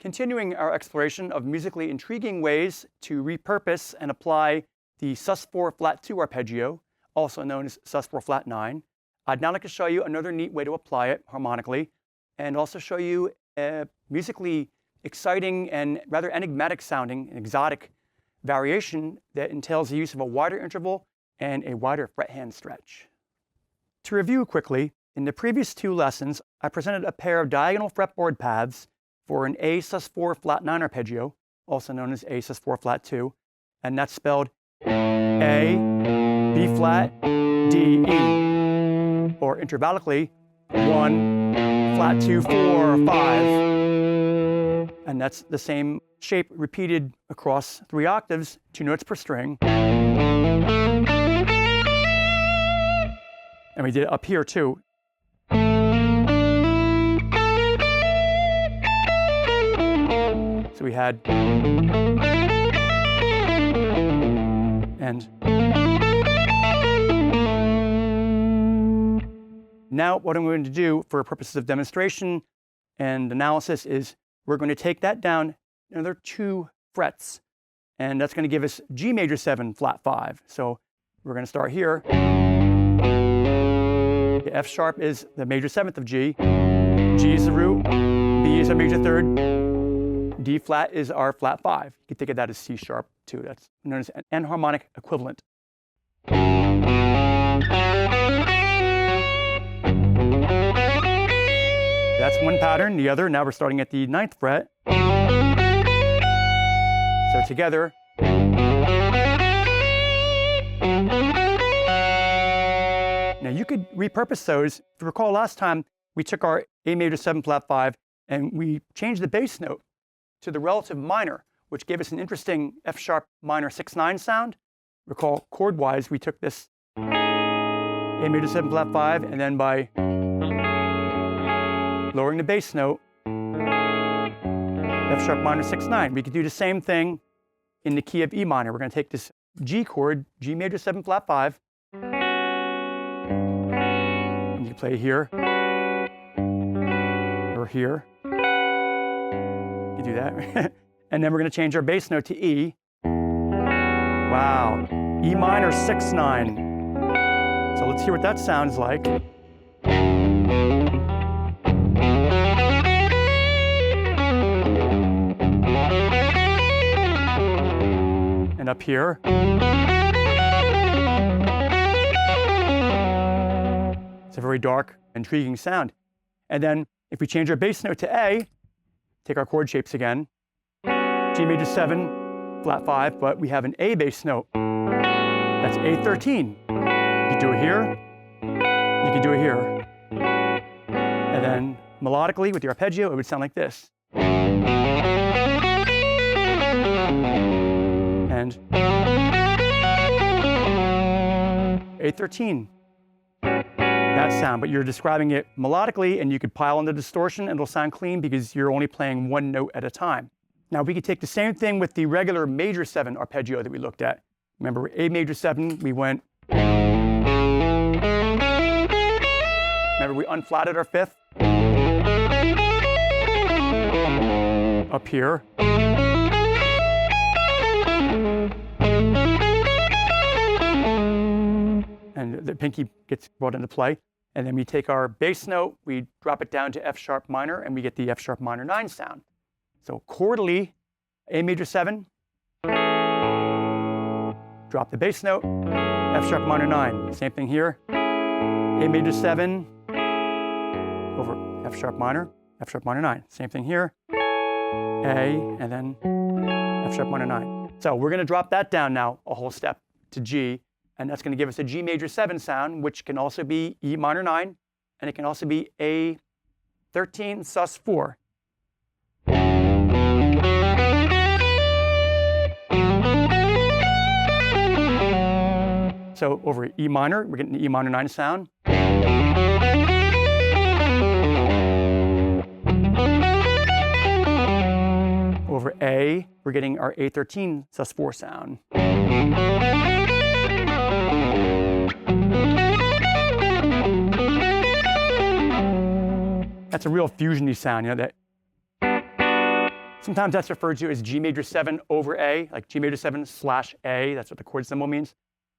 Continuing our exploration of musically intriguing ways to repurpose and apply the sus4 flat 2 arpeggio, also known as sus4 flat 9, I'd now like to show you another neat way to apply it harmonically, and also show you a musically exciting and rather enigmatic sounding, exotic variation that entails the use of a wider interval and a wider fret hand stretch. To review quickly, in the previous two lessons, I presented a pair of diagonal fretboard paths for an A sus4 flat 9 arpeggio, also known as A sus4 flat 2, and that's spelled A, B flat, D, E, or intervallically 1, flat 2, 4, 5, and that's the same shape repeated across 3 octaves, 2 notes per string. And we did it up here too. So we had and now what I'm going to do for purposes of demonstration and analysis is we're going to take that down another 2 frets, and that's going to give us G major 7 flat 5. So we're going to start here. The F sharp is the major 7th of G. G is the root. B is our major 3rd. D flat is our flat 5. You can think of that as C sharp too. That's known as an harmonic equivalent. That's one pattern. The other, now we're starting at the 9th fret. So together. Now you could repurpose those. If you recall last time, we took our A major 7 flat 5 and we changed the bass note to the relative minor, which gave us an interesting F sharp minor 6/9 sound. Recall chord-wise, we took this A major 7 flat 5, and then by lowering the bass note, F sharp minor 6/9. We could do the same thing in the key of E minor. We're going to take this G chord, G major 7 flat 5, and you play here or here. You do that. And then we're going to change our bass note to E. Wow, E minor 6/9. So let's hear what that sounds like. And up here. It's a very dark, intriguing sound. And then if we change our bass note to A, take our chord shapes again, G major 7, flat 5, but we have an A bass note. That's A13. You can do it here, you can do it here. And then melodically with the arpeggio, it would sound like this. And A13. That sound, but you're describing it melodically, and you could pile on the distortion and it'll sound clean because you're only playing one note at a time. Now we could take the same thing with the regular major 7 arpeggio that we looked at. Remember, A major 7, we went. Remember, we unflatted our 5th. Up here. And the pinky gets brought into play. And then we take our bass note, we drop it down to F sharp minor, and we get the F sharp minor 9 sound. So chordally, A major 7, drop the bass note, F sharp minor 9. Same thing here. A major 7 over F sharp minor 9. Same thing here. A, and then F sharp minor 9. So we're going to drop that down now a whole step to G. And that's going to give us a G major 7 sound, which can also be E minor 9, and it can also be A13 sus 4. So over E minor, we're getting the E minor 9 sound. Over A, we're getting our A13 sus 4 sound. That's a real fusion-y sound, you know, that Sometimes that's referred to as G major 7 over A, like G major 7 / A. That's what the chord symbol means.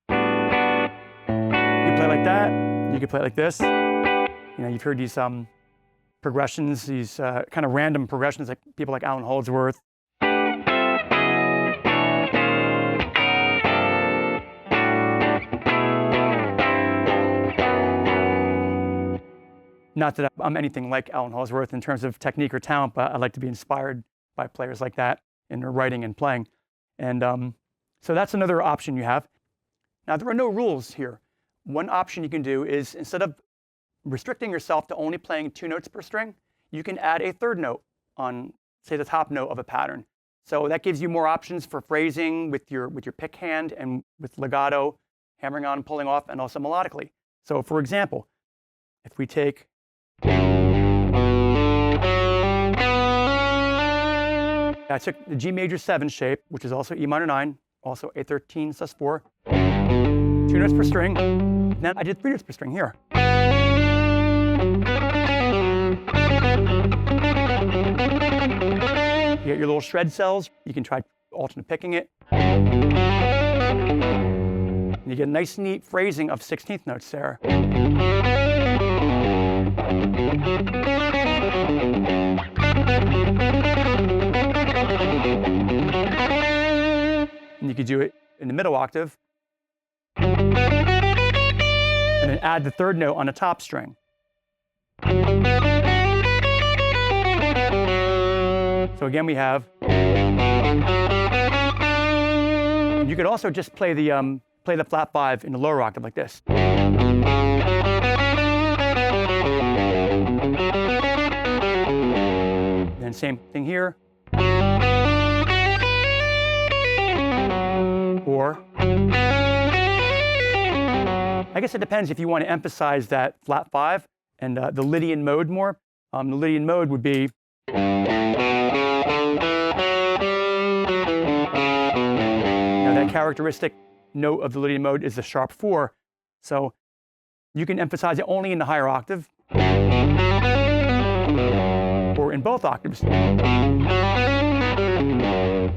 You can play like that. You can play it like this. You know, you've heard these progressions, these kind of random progressions, like people like Alan Holdsworth. Not that I'm anything like Alan Holdsworth in terms of technique or talent, but I like to be inspired by players like that in their writing and playing. And so that's another option you have. Now, there are no rules here. One option you can do is, instead of restricting yourself to only playing 2 notes per string, you can add a 3rd note on, say, the top note of a pattern. So that gives you more options for phrasing with your pick hand and with legato, hammering on, pulling off, and also melodically. So for example, if we take I took the G major 7 shape, which is also E minor 9, also a 13 sus4, 2 notes per string. Then I did 3 notes per string here. You get your little shred cells. You can try alternate picking it. And you get a nice, neat phrasing of 16th notes there. And you could do it in the middle octave. And then add the 3rd note on the top string. So again, we have. And you could also just play the flat 5 in the lower octave like this. And same thing here. Or, I guess it depends if you want to emphasize that flat 5 and the Lydian mode more. The Lydian mode would be that characteristic note of the Lydian mode is the sharp 4. So you can emphasize it only in the higher octave or in both octaves.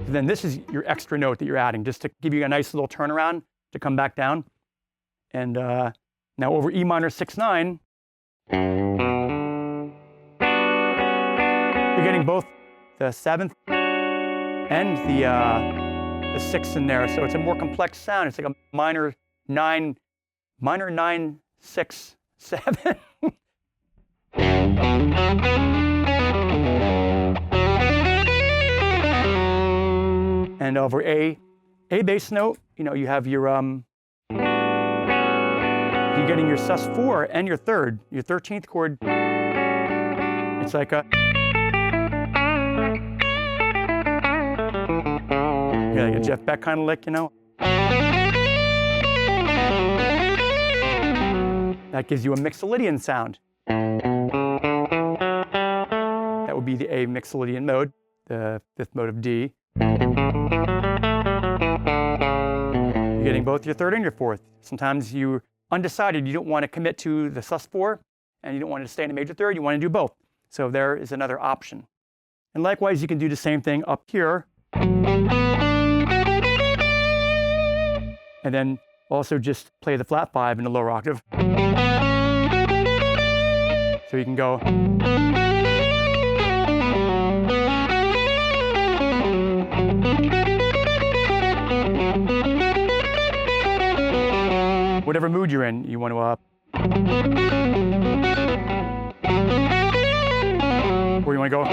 Then this is your extra note that you're adding, just to give you a nice little turnaround to come back down. And now over E minor 6/9, you're getting both the 7th and the 6th in there. So it's a more complex sound. It's like a minor 9, 6, 7. And over A bass note, you know, you have your you're getting your sus4 and your 3rd, your 13th chord. It's like a like a Jeff Beck kind of lick, you know. That gives you a Mixolydian sound. That would be the A Mixolydian mode, the 5th mode of D. You're getting both your 3rd and your 4th. Sometimes you're undecided. You don't want to commit to the sus4, and you don't want to stay in a major 3rd. You want to do both. So there is another option. And likewise, you can do the same thing up here. And then also just play the flat 5 in the lower octave. So you can go. Whatever mood you're in, you want to where you want to go.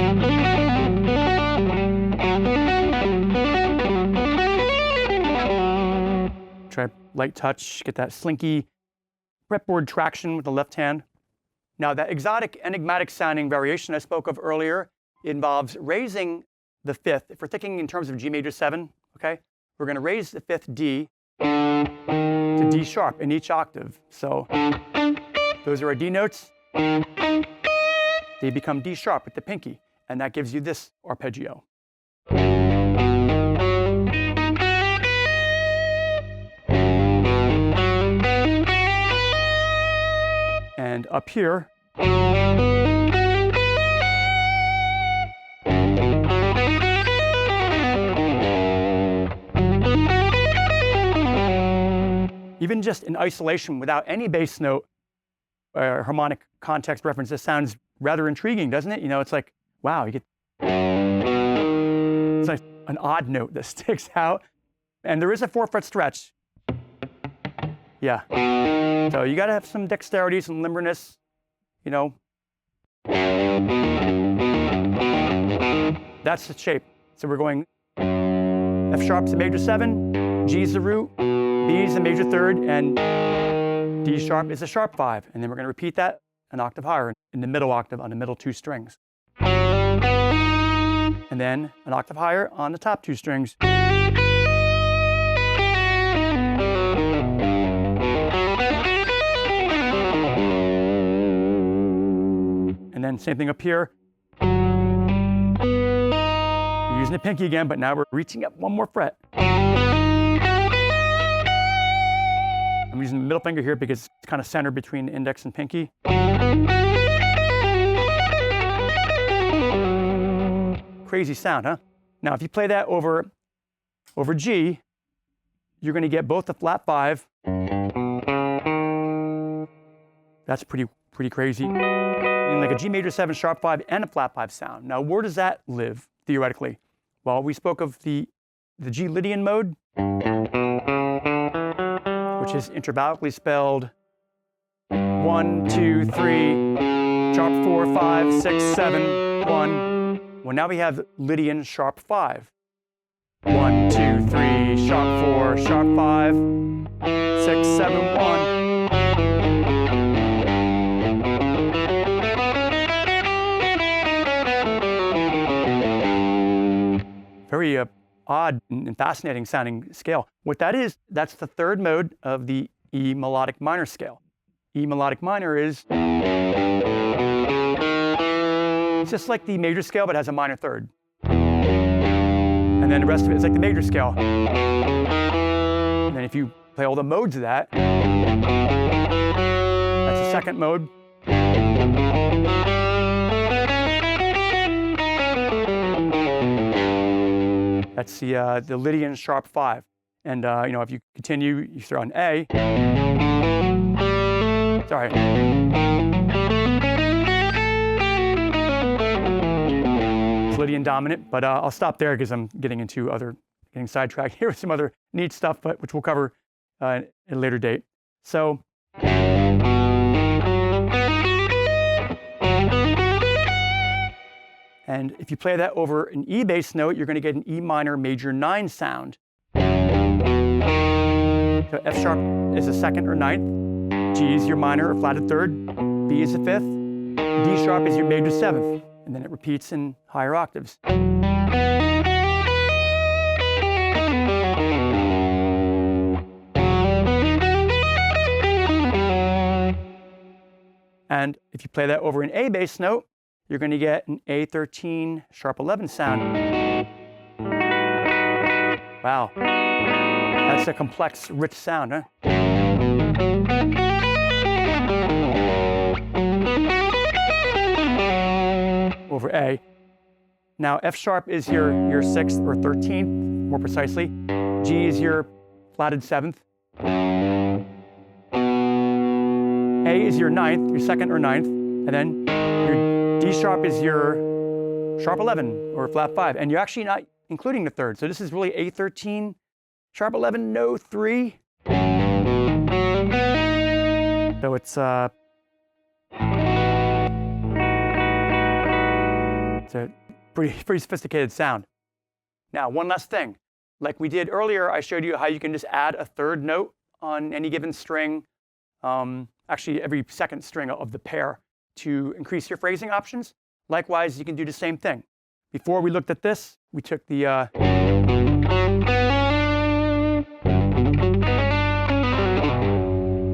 Try light touch, get that slinky fretboard traction with the left hand. Now that exotic, enigmatic sounding variation I spoke of earlier involves raising the 5th. If we're thinking in terms of G major 7, okay, we're going to raise the 5th D to D sharp in each octave. So those are our D notes. They become D sharp with the pinky, and that gives you this arpeggio. And up here, even just in isolation without any bass note or harmonic context reference, this sounds rather intriguing, doesn't it? You know, it's like, wow, you get, it's like an odd note that sticks out. And there is a 4-fret stretch. Yeah. So you got to have some dexterity, some limberness, you know. That's the shape. So we're going F sharp's a major 7, G's the root, B is a major 3rd, and D sharp is a sharp 5. And then we're going to repeat that an octave higher in the middle octave on the middle 2 strings. And then an octave higher on the top 2 strings. And then same thing up here. We're using the pinky again, but now we're reaching up 1 more fret. I'm using the middle finger here because it's kind of centered between index and pinky. Crazy sound, huh? Now, if you play that over G, you're going to get both the flat 5. That's pretty crazy. And like a G major 7 sharp 5 and a flat 5 sound. Now, where does that live theoretically? Well, we spoke of the G Lydian mode, which is intervallically spelled 1, 2, 3, sharp 4, 5, 6, 7, 1. Well, now we have Lydian sharp 5. 1, 2, 3, sharp 4, sharp 5, 6, 7, 1. Very odd and fascinating sounding scale. What that is, that's the 3rd mode of the E melodic minor scale. E melodic minor is, it's just like the major scale, but has a minor 3rd. And then the rest of it is like the major scale. And then if you play all the modes of that, that's the 2nd mode. That's the Lydian sharp 5. And you know, if you continue, you throw an A. Sorry. It's Lydian dominant, but I'll stop there because I'm getting sidetracked here with some other neat stuff, but which we'll cover at a later date. So. And if you play that over an E bass note, you're going to get an E minor major 9 sound. So F sharp is a 2nd or 9th, G is your minor or flatted 3rd, B is a 5th, D sharp is your major 7th, and then it repeats in higher octaves. And if you play that over an A bass note, you're going to get an A13 sharp 11 sound. Wow, that's a complex, rich sound, huh? Over A. Now F sharp is your 6th or 13th, more precisely. G is your flatted 7th. A is your 9th, your 2nd or 9th, and then your D sharp is your sharp 11 or flat 5, and you're actually not including the 3rd. So this is really A13, sharp 11, no 3. So it's a pretty sophisticated sound. Now, one last thing. Like we did earlier, I showed you how you can just add a 3rd note on any given string, actually every 2nd string of the pair, to increase your phrasing options. Likewise, you can do the same thing. Before we looked at this, we took the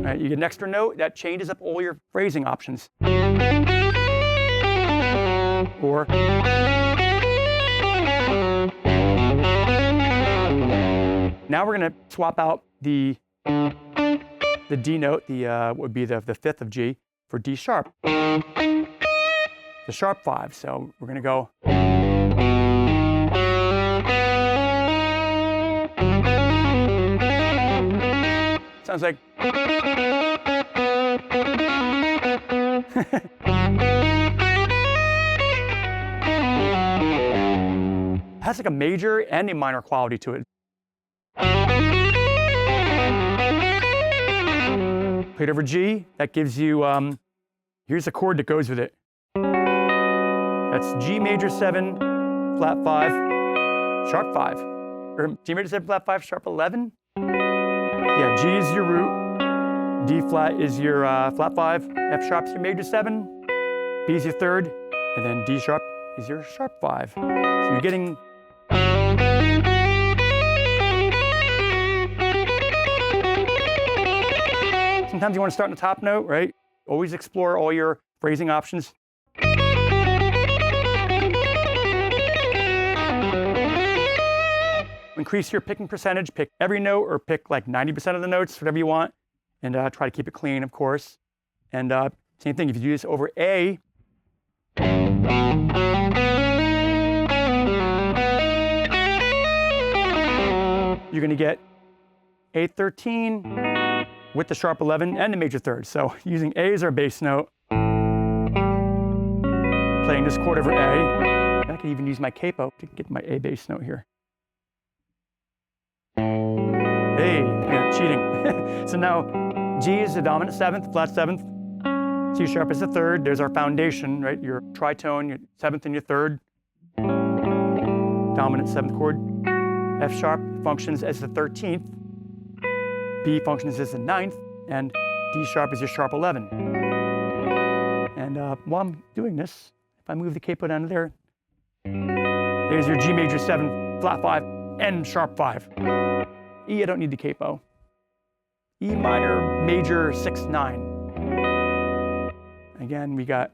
right, you get an extra note that changes up all your phrasing options. Or now we're going to swap out the D note, what would be the 5th of G, for D sharp, the sharp 5. So we're going to go. Sounds like. Has like a major and a minor quality to it. Played over G, that gives you, here's a chord that goes with it. That's G major 7, flat 5, sharp 5. Or G major 7, flat 5, sharp 11. Yeah, G is your root, D flat is your flat 5, F sharp is your major 7, B is your third, and then D sharp is your sharp 5. So you're getting. Sometimes you want to start on the top note, right? Always explore all your phrasing options. Increase your picking percentage, pick every note or pick like 90% of the notes, whatever you want, and try to keep it clean, of course. And same thing, if you do this over A, you're going to get A13 with the sharp 11 and the major third. So using A as our bass note, playing this chord over A. I can even use my capo to get my A bass note here. Hey, yeah, cheating. So now G is the dominant 7th, flat 7th. C sharp is the third. There's our foundation, right? Your tritone, your 7th and your 3rd. Dominant 7th chord. F sharp functions as the 13th. B functions as the 9th. And D sharp is your sharp 11. And while I'm doing this, if I move the capo down to there, there's your G major 7, flat 5, and sharp 5. E, I don't need the capo. E minor, major 6, 9. Again, we got.